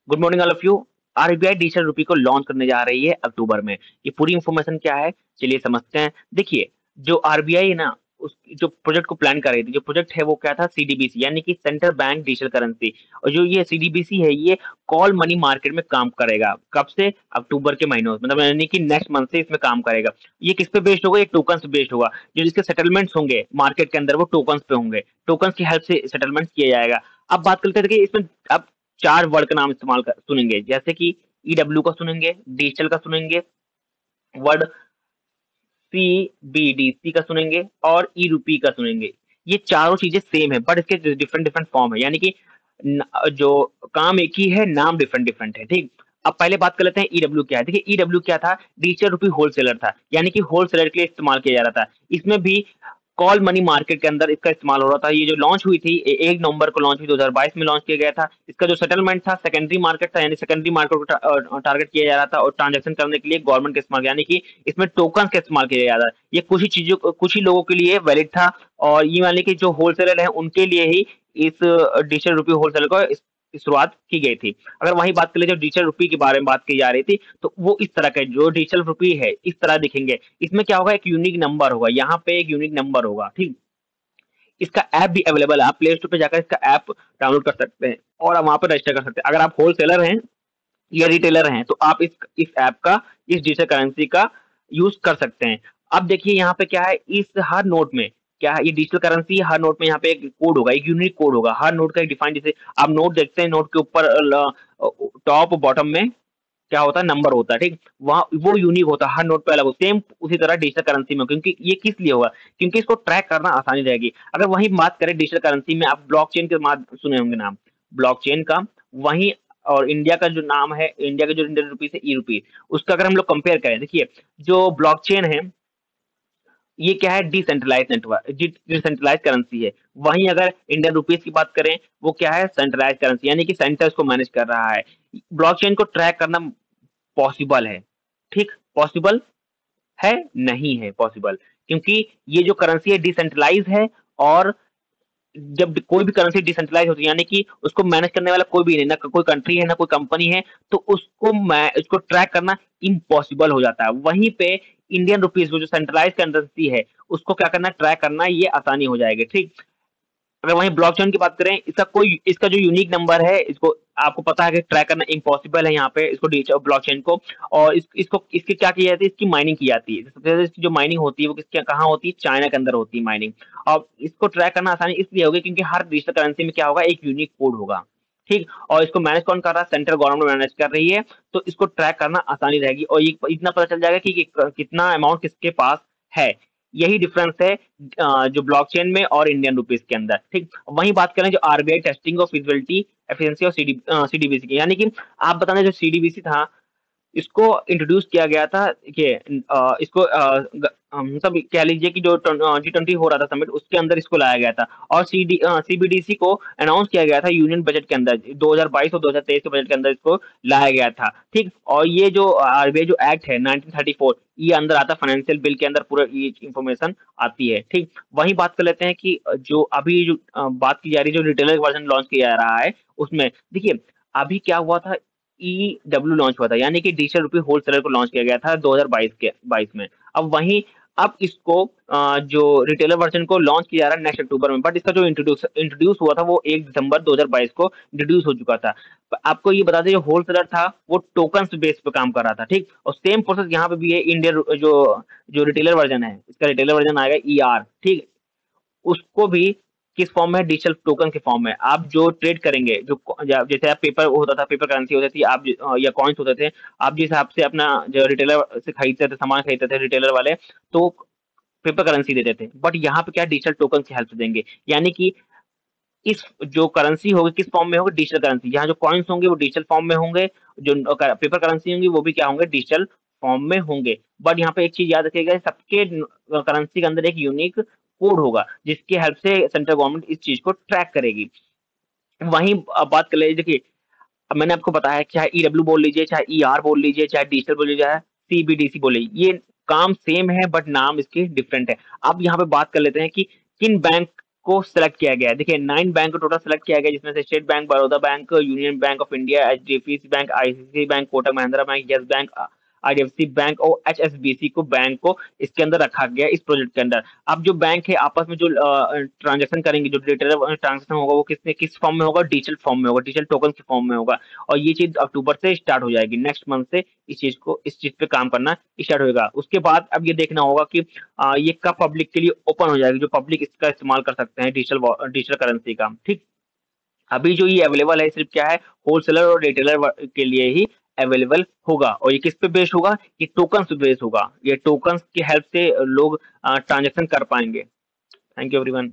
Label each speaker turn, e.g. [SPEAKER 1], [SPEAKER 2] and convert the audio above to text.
[SPEAKER 1] Good morning all of you. RBI digital rupee को launch करने जा रही है अक्टूबर में। ये पूरी इंफॉर्मेशन क्या है, चलिए समझते हैं। देखिए, जो आरबीआई है ना, उस जो प्रोजेक्ट को प्लान कर रही थी, जो प्रोजेक्ट है वो क्या था, सीडीबीसी यानी कि सेंट्रल बैंक डिजिटल करेंसी। और जो ये सीडीबीसी है, ये कॉल मनी मार्केट में काम करेगा। कब से? अक्टूबर के महीनों में, मतलब यानी कि नेक्स्ट मंथ से इसमें काम करेगा। ये किस पे बेस्ड होगा? ये टोकन पे बेस्ड होगा। जो जिसके सेटलमेंट्स होंगे मार्केट के अंदर, वो टोकन पे होंगे। टोकन की हेल्प से सेटलमेंट किया जाएगा। अब बात करते हैं कि इसमें अब 4 वर्ड का नाम इस्तेमाल कर सुनेंगे, जैसे कि ईडब्ल्यू का सुनेंगे, डिजिटल का सुनेंगे, वर्ड सीबीडीसी का सुनेंगे और ई रूपी का सुनेंगे। ये चारों चीजें सेम है, बट इसके डिफरेंट डिफरेंट फॉर्म है, यानी कि जो काम एक ही है, नाम डिफरेंट डिफरेंट है। ठीक। अब पहले बात कर लेते हैं ईडब्ल्यू क्या है। देखिए, ईडब्ल्यू क्या था? डिजिटल रूपी होलसेलर था, यानी कि होलसेलर के लिए इस्तेमाल किया जा रहा था। इसमें भी कॉल मनी मार्केट के अंदर इसका इस्तेमाल हो रहा था। ये जो लॉन्च हुई थी, 1 नवंबर को लॉन्च हुई, 2022 में लॉन्च किया गया था। इसका जो सेटलमेंट था, सेकेंडरी मार्केट था, यानी सेकेंडरी मार्केट को टारगेट किया जा रहा था, और ट्रांजेक्शन करने के लिए गवर्नमेंट का इस्तेमाल, यानी कि इसमें टोकन का इस्तेमाल किया जा रहा है। ये कुछ ही लोगों के लिए वैलिड था, और ये मान ली कि जो होलसेलर है उनके लिए ही इस डिजिटल रुपी होलसेलर को शुरुआत की गई थी। अगर वही बात कर ले, जो डिजिटल रुपी के बारे में बात की जा रही थी, तो वो इस तरह का जो डिजिटल रुपी है इस तरह दिखेंगे। इसमें क्या होगा, एक यूनिक नंबर होगा, यहाँ पे एक यूनिक नंबर होगा। ठीक। इसका ऐप भी अवेलेबल है, आप प्ले स्टोर पे जाकर इसका ऐप डाउनलोड कर सकते हैं और आप वहां पर रजिस्टर कर सकते हैं। अगर आप होलसेलर हैं या रिटेलर हैं, तो आप इस ऐप का, इस डिजिटल करेंसी का यूज कर सकते हैं। अब देखिए यहाँ पे क्या है, इस हर नोट में क्या है, ये डिजिटल करेंसी, हर नोट में यहाँ पे एक कोड होगा, एक यूनिक कोड होगा। हर नोट का एक डिफाइंड, जैसे आप नोट देखते हैं, नोट के ऊपर टॉप बॉटम में क्या होता है, नंबर होता है। ठीक। वहाँ वो यूनिक होता है, हर नोट पे अलग हो। सेम उसी तरह डिजिटल करेंसी में, क्योंकि ये किस लिए होगा, क्योंकि इसको ट्रैक करना आसानी रहेगी। अगर वहीं बात करें डिजिटल करेंसी में, आप ब्लॉकचेन के सुने होंगे नाम, ब्लॉकचेन का। वहीं और इंडिया का जो नाम है, इंडिया के जो इंडियन रुपीस है, ई रुपी, उसका अगर हम लोग कंपेयर करें, देखिए जो ब्लॉकचेन है, ये क्या है, डिसेंट्रलाइज नेटवर्क, डिसेंट्रलाइज करेंसी है। वहीं अगर इंडियन रुपीस की बात करें, वो क्या है, सेंट्रलाइज करेंसी, यानी कि सेंटर उसको मैनेज कर रहा है। ब्लॉकचेन को ट्रैक करना पॉसिबल है। ठीक, पॉसिबल है, नहीं है पॉसिबल, क्योंकि ये जो करेंसी है डिसेंट्रलाइज है। और जब कोई भी करेंसी डिसेंट्रलाइज होती है, यानी कि उसको मैनेज करने वाला कोई भी नहीं, ना कोई कंट्री है, ना कोई कंपनी है, तो उसको ट्रैक करना इम्पॉसिबल हो जाता है। वहीं पे इंडियन रुपीज, वो जो सेंट्रलाइज करेंसी है, उसको क्या करना, ट्रैक करना, ये आसानी हो जाएगी। ठीक। अगर वहीं ब्लॉकचेन की बात करें, इसका जो यूनिक नंबर है, इसको आपको पता है कि ट्रैक करना इम्पॉसिबल है यहाँ पे, इसको ब्लॉकचेन को। और इसकी क्या की जाती है, इसकी माइनिंग की जाती है। सबसे ज्यादा इसकी जो माइनिंग होती है, वो किसके कहाँ होती है, चाइना के अंदर होती है माइनिंग। और इसको ट्रैक करना आसानी इसलिए होगी, क्योंकि हर डिजिटल करेंसी में क्या होगा, एक यूनिक कोड होगा। ठीक। और इसको मैनेज कौन कर रहा है, सेंट्रल गवर्नमेंट मैनेज कर रही है। तो इसको ट्रैक करना आसानी रहेगी, और ये इतना पता चल जाएगा कि कितना अमाउंट किसके पास है। यही डिफरेंस है जो ब्लॉकचेन में और इंडियन रुपीस के अंदर। ठीक। वहीं बात करें जो RBI testing of feasibility efficiency और सीडीबीसी की, यानी कि आप बताना, जो सीडीबीसी था, इसको इंट्रोड्यूस किया गया था। देखिए, इसको मतलब कह लीजिए कि जो G20 हो रहा था समिट, उसके अंदर इसको लाया गया था। और सीबीडीसी को अनाउंस किया गया था यूनियन बजट के अंदर, 2022 और 2023 के बजट के अंदर इसको लाया गया था। ठीक। और ये जो आरबीआई जो एक्ट है 1934, ये अंदर आता, फाइनेंशियल बिल के अंदर पूरा ये इंफॉर्मेशन आती है। ठीक। वहीं बात कर लेते हैं कि जो अभी जो बात की जा रही है, जो रिटेलर वर्जन लॉन्च किया जा रहा है, उसमें देखिए अभी क्या हुआ था, ईडब्ल्यू लॉन्च हुआ था, यानी कि डिजिटल रुपी होलसेलर को लॉन्च किया गया था 2022 में। अब वहीं अब इसको जो रिटेलर वर्जन को लॉन्च किया जा रहा है नेक्स्ट अक्टूबर में, बट इसका जो इंट्रोड्यूस हुआ था, वो 1 दिसंबर 2022 को इंट्रोड्यूस हो चुका था। आपको ये बता दें, जो होलसेलर था वो टोकन बेस पे काम कर रहा था। ठीक। और सेम प्रोसेस यहाँ पे भी है, इंडियन जो जो रिटेलर वर्जन है, इसका रिटेलर वर्जन आएगा ER। ठीक। उसको भी किस फॉर्म में, डिजिटल टोकन के फॉर्म में। आप जो ट्रेड करेंगे, जैसे आप पेपर होता था, पेपर करेंसी होती थी, आप या कॉइन्स होते थे, आप जिस हिसाब से अपना जो रिटेलर से खरीदते थे, सामान खरीदते थे रिटेलर वाले, तो पेपर करेंसी देते थे। बट यहाँ पे क्या, डिजिटल टोकन की हेल्प से देंगे, यानी कि इस जो करेंसी होगी किस फॉर्म में होगी, डिजिटल करेंसी। यहाँ जो कॉइन्स होंगे वो डिजिटल फॉर्म में होंगे, जो पेपर करेंसी होंगी वो भी क्या होंगे, डिजिटल फॉर्म में होंगे। बट यहाँ पे एक चीज याद रखिएगा, सबके करेंसी के अंदर एक यूनिक कोड होगा, जिसकी हेल्प से सेंट्रल गवर्नमेंट इस चीज को ट्रैक करेगी। वहीं अब बात कर लीजिए, देखिए अब मैंने आपको बताया, चाहे ईडब्ल्यू बोल लीजिए, चाहे ER बोल लीजिए, चाहे डिजिटल बोल लीजिए, चाहे सीबीडीसी बोले, ये काम सेम है, बट नाम इसके डिफरेंट है। अब यहाँ पे बात कर लेते हैं कि किन बैंक को सेलेक्ट किया गया है। देखिए 9 बैंक को टोटल सेलेक्ट किया गया है, जिसमें से state bank, Baroda bank, union bank of India, HDFC bank, ICICI bank, Kotak Mahindra bank, yes bank, IDFC bank और एचएसबीसी को बैंक को इसके अंदर रखा गया है, इस प्रोजेक्ट के अंदर। अब जो बैंक है आपस में जो ट्रांजेक्शन करेंगे, जो डिजिटल ट्रांजेक्शन होगा वो किस फॉर्म में होगा, डिजिटल फॉर्म में होगा, डिजिटल टोकन के फॉर्म में होगा। और ये चीज अक्टूबर से स्टार्ट हो जाएगी, नेक्स्ट मंथ से इस चीज पे काम करना स्टार्ट होगा। उसके बाद अब ये देखना होगा कि ये कब पब्लिक के लिए ओपन हो जाएगी, जो पब्लिक इसका इस्तेमाल कर सकते हैं डिजिटल डिजिटल करेंसी का। ठीक, अभी जो ये अवेलेबल है सिर्फ क्या है, होलसेलर और रिटेलर के लिए ही अवेलेबल होगा। और ये किस पे बेस्ड होगा, ये टोकन पे बेस्ड होगा। ये टोकन की हेल्प से लोग ट्रांजेक्शन कर पाएंगे। Thank you everyone.